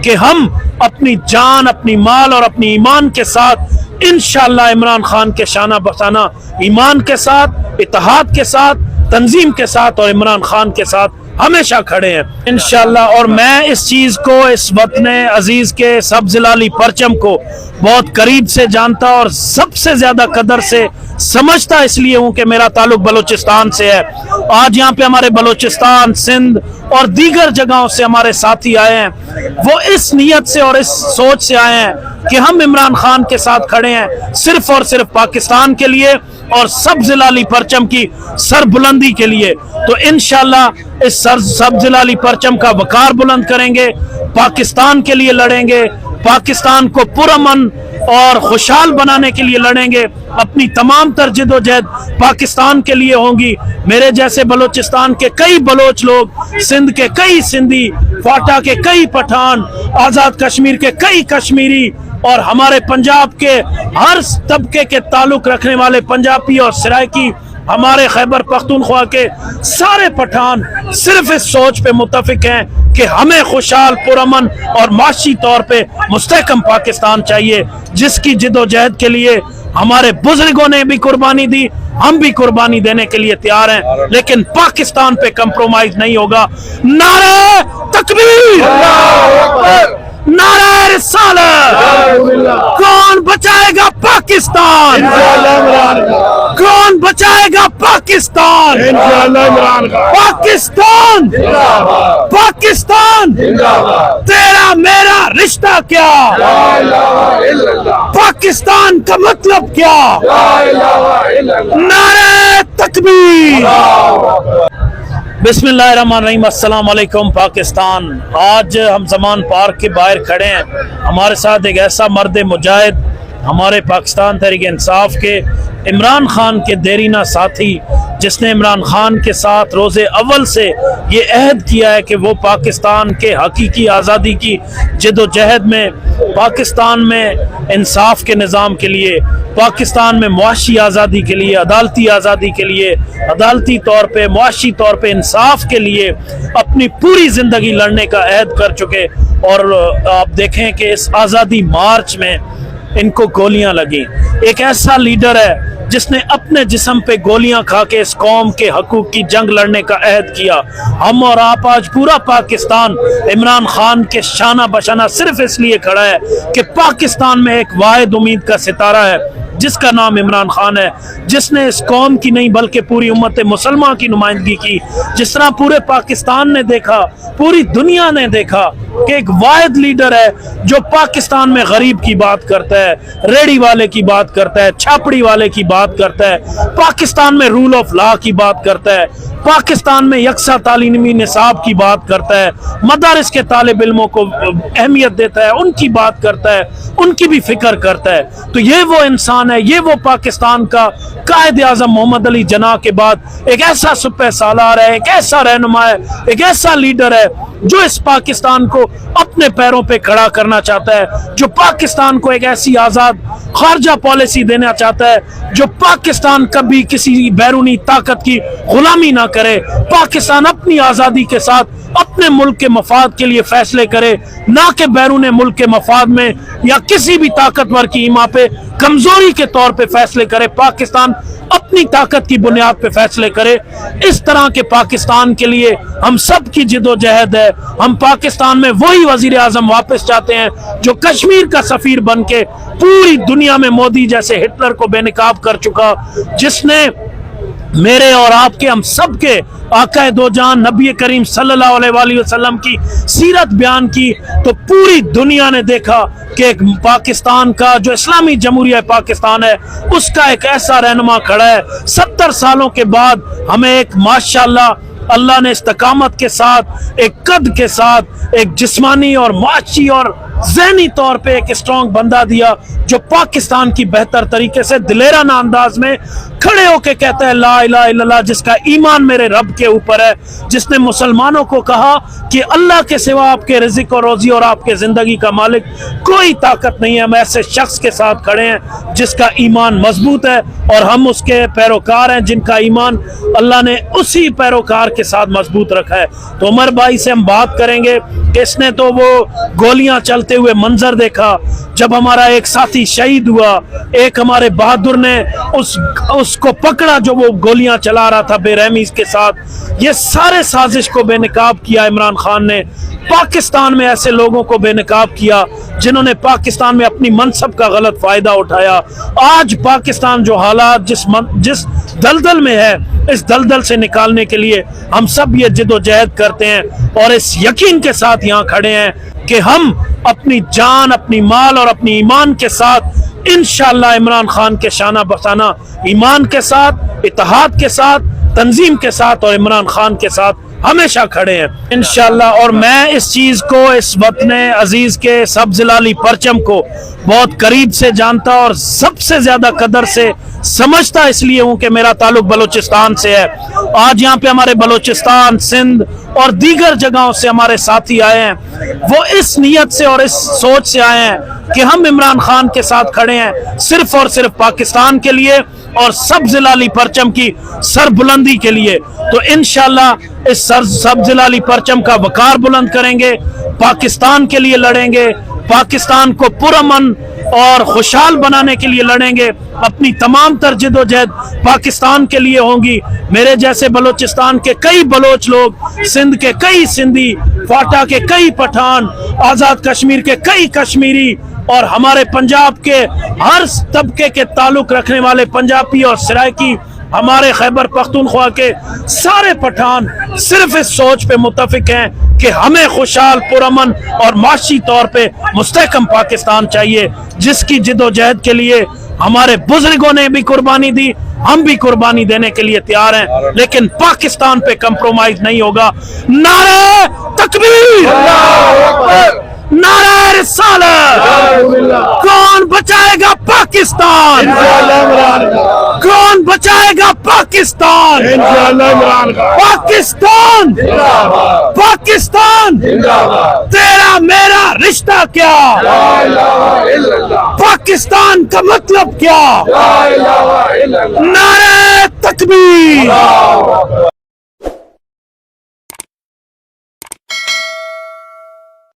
کہ ہم اپنی جان، اپنی مال اور اپنی ایمان کے ساتھ انشاءاللہ عمران خان کے شانہ بشانہ ایمان کے ساتھ، اتحاد کے ساتھ، تنظیم کے ساتھ اور عمران خان کے ساتھ ہمیشہ کھڑے ہیں انشاءاللہ۔ اور میں اس چیز کو، اس وطن عزیز کے سبز لالی پرچم کو بہت قریب سے جانتا اور سب سے زیادہ قدر سے سمجھتا اس لیے ہوں کہ میرا تعلق بلوچستان سے ہے۔ آج یہاں پہ ہمارے بلوچستان، سندھ اور دیگر جگہوں سے ہمارے ساتھی آئے ہیں، وہ اس نیت سے اور اس سوچ سے آئے ہیں کہ ہم عمران خان کے ساتھ کھڑے ہیں صرف اور صرف پاکستان کے لیے اور سبز لالی پرچم کی سر بلندی کے لیے۔ تو انشاءاللہ اس سبز لالی پرچم کا وقار بلند کریں گے، پاکستان کے لیے لڑیں گے، پاکستان کو پرامن اور خوشحال بنانے کے لیے لڑیں گے، اپنی تمام تر جد و جہد پاکستان کے لیے ہوں گی۔ میرے جیسے بلوچستان کے کئی بلوچ لوگ، سندھ کے کئی سندھی، فاٹا کے کئی پٹھان، آزاد کشمیر کے کئی کشمیری اور ہمارے پنجاب کے ہر طبقے کے تعلق رکھنے والے پنجابی اور سرائکی، ہمارے خیبر پختونخوا کے سارے پٹھان صرف اس سوچ پہ متفق ہیں کہ ہمیں خوشحال، پرامن اور معاشی طور پہ مستحکم پاکستان چاہیے، جس کی جد و جہد کے لیے ہمارے بزرگوں نے بھی قربانی دی، ہم بھی قربانی دینے کے لیے تیار ہیں، لیکن پاکستان پہ کمپرومائز نہیں ہوگا۔ نعرہ تکبیر، نعرہ رسالت، کون بچائے گا پاکستان؟ کون بچائے گا پاکستان؟ پاکستان، پاکستان، تیرا میرا رشتہ کیا؟ پاکستان کا مطلب کیا؟ نعرہ تکبیر۔ بسم اللہ الرحمن الرحیم۔ السلام علیکم پاکستان۔ آج ہم زمان پارک کے باہر کھڑے ہیں، ہمارے ساتھ ایک ایسا مرد مجاہد، ہمارے پاکستان تحریک انصاف کے عمران خان کے دیرینہ ساتھی، جس نے عمران خان کے ساتھ روز اول سے یہ عہد کیا ہے کہ وہ پاکستان کے حقیقی آزادی کی جد و جہد میں، پاکستان میں انصاف کے نظام کے لیے، پاکستان میں معاشی آزادی کے لیے، عدالتی آزادی کے لیے، عدالتی طور پہ، معاشی طور پہ انصاف کے لیے اپنی پوری زندگی لڑنے کا عہد کر چکے۔ اور آپ دیکھیں کہ اس آزادی مارچ میں ان کو گولیاں لگیں۔ ایک ایسا لیڈر ہے جس نے اپنے جسم پہ گولیاں کھا کے اس قوم کے حقوق کی جنگ لڑنے کا عہد کیا۔ ہم اور آپ آج پورا پاکستان عمران خان کے شانہ بشانہ صرف اس لیے کھڑا ہے کہ پاکستان میں ایک واحد امید کا ستارہ ہے جس کا نام عمران خان ہے، جس نے اس قوم کی نہیں بلکہ پوری امت مسلمہ کی نمائندگی کی۔ جس طرح پورے پاکستان نے دیکھا، پوری دنیا نے دیکھا کہ ایک واحد لیڈر ہے جو پاکستان میں غریب کی بات کرتا ہے، ریڑی والے کی بات کرتا ہے، چھاپڑی والے کی بات کرتا ہے، پاکستان میں رول آف لا کی بات کرتا ہے، پاکستان میں یکساں تعلیمی نصاب کی بات کرتا ہے، مدارس کے طالب علموں کو اہمیت دیتا ہے، ان کی بات کرتا ہے، ان کی بھی فکر کرتا ہے۔ تو یہ وہ انسان ہے، یہ وہ پاکستان کا قائد اعظم محمد علی جناح کے بعد ایک ایسا سپہ سالار ہے، ایک ایسا رہنما ہے، ایک ایسا لیڈر ہے جو اس پاکستان کو اپنے پیروں پہ کھڑا کرنا چاہتا ہے، جو پاکستان کو ایک ایسی آزاد خارجہ پالیسی دینا چاہتا ہے جو پاکستان کبھی کسی بیرونی طاقت کی غلامی نہ کرے، پاکستان اپنی آزادی کے ساتھ اپنے ملک کے مفاد کے لیے فیصلے کرے، نہ کہ بیرون ملک کے مفاد میں یا کسی بھی طاقتور کی ایما پہ کمزوری کے طور پہ فیصلے کرے۔ پاکستان اپنی طاقت کی بنیاد پہ فیصلے کرے۔ اس طرح کے پاکستان کے لیے ہم سب کی جد و جہد ہے۔ ہم پاکستان میں وہی وزیر اعظم واپس چاہتے ہیں جو کشمیر کا سفیر بن کے پوری دنیا میں مودی جیسے ہٹلر کو بے نقاب کر چکا، جس نے میرے اور آپ کے، ہم سب کے آقا دو جان نبی کریم صلی اللہ علیہ وآلہ وسلم کی سیرت بیان کی، تو پوری دنیا نے دیکھا کہ ایک پاکستان کا جو اسلامی جمہوریہ پاکستان ہے اس کا ایک ایسا رہنما کھڑا ہے۔ 70 سالوں کے بعد ہمیں ایک ماشاءاللہ اللہ نے استقامت کے ساتھ، ایک قد کے ساتھ، ایک جسمانی اور معاشی اور ذہنی طور پہ ایک اسٹرانگ بندہ دیا جو پاکستان کی بہتر طریقے سے دلیرانہ انداز میں کھڑے ہو کے کہتا ہے لا الہ الا اللہ، جس کا ایمان میرے رب کے اوپر ہے، جس نے مسلمانوں کو کہا کہ اللہ کے سوا آپ کے رزق اور روزی اور آپ کے زندگی کا مالک کوئی طاقت نہیں ہے۔ ہم ایسے شخص کے ساتھ کھڑے ہیں جس کا ایمان مضبوط ہے اور ہم اس کے پیروکار ہیں جن کا ایمان اللہ نے اسی پیروکار کے ساتھ مضبوط رکھا ہے۔ تو عمر بھائی سے ہم بات کریں گے کہ اس نے تو وہ گولیاں چلتے ہوئے منظر دیکھا جب ہمارا ایک ساتھی شہید ہوا، ایک ہمارے بہادر نے اس کو پکڑا جو وہ گولیاں چلا رہا تھا بے رحمی کے ساتھ۔ یہ سارے سازش کو بے نقاب کیا عمران خان نے، پاکستان میں ایسے لوگوں کو بے نقاب کیا جنہوں نے پاکستان میں اپنی منصب کا غلط فائدہ اٹھایا۔ آج پاکستان جو حالات جس دلدل میں ہے، اس دلدل سے نکالنے کے لیے ہم سب یہ جد و جہد کرتے ہیں اور اس یقین کے ساتھ یہاں کھڑے ہیں کہ ہم اپنی جان، اپنی مال اور اپنی ایمان کے ساتھ انشاءاللہ عمران خان کے شانہ بشانہ، ایمان کے ساتھ، اتحاد کے ساتھ، تنظیم کے ساتھ اور عمران خان کے ساتھ ہمیشہ کھڑے ہیں انشاءاللہ۔ اور میں اس چیز کو، اس وطن عزیز کے سبز لالی پرچم کو بہت قریب سے جانتا اور سب سے زیادہ قدر سے سمجھتا اس لیے ہوں کہ میرا تعلق بلوچستان سے ہے۔ آج یہاں پہ ہمارے بلوچستان، سندھ اور دیگر جگہوں سے ہمارے ساتھی آئے ہیں، وہ اس نیت سے اور اس سوچ سے آئے ہیں کہ ہم عمران خان کے ساتھ کھڑے ہیں صرف اور صرف پاکستان کے لیے اور سبز لالی پرچم کی سر بلندی کے لیے۔ تو انشاءاللہ اس سبز لالی پرچم کا وقار بلند کریں گے، پاکستان کے لیے لڑیں گے، پاکستان کو پرامن اور خوشحال بنانے کے لیے لڑیں گے، اپنی تمام تر جد و جہد پاکستان کے لیے ہوں گی۔ میرے جیسے بلوچستان کے کئی بلوچ لوگ، سندھ کے کئی سندھی، فاٹا کے کئی پٹھان، آزاد کشمیر کے کئی کشمیری اور ہمارے پنجاب کے ہر طبقے کے تعلق رکھنے والے پنجابی اور سرائکی، ہمارے خیبر پختونخوا کے سارے پٹھان صرف اس سوچ پہ متفق ہیں کہ ہمیں خوشحال، پرامن اور معاشی طور پہ مستحکم پاکستان چاہیے، جس کی جد و جہد کے لیے ہمارے بزرگوں نے بھی قربانی دی، ہم بھی قربانی دینے کے لیے تیار ہیں، لیکن پاکستان پہ کمپرومائز نہیں ہوگا۔ نعرہ تکبیر، نعرہ رسالت، کون بچائے گا پاکستان؟ کون بچائے گا پاکستان؟ پاکستان، پاکستان، تیرا میرا رشتہ کیا؟ پاکستان کا مطلب کیا؟ نعرہ تکبیر،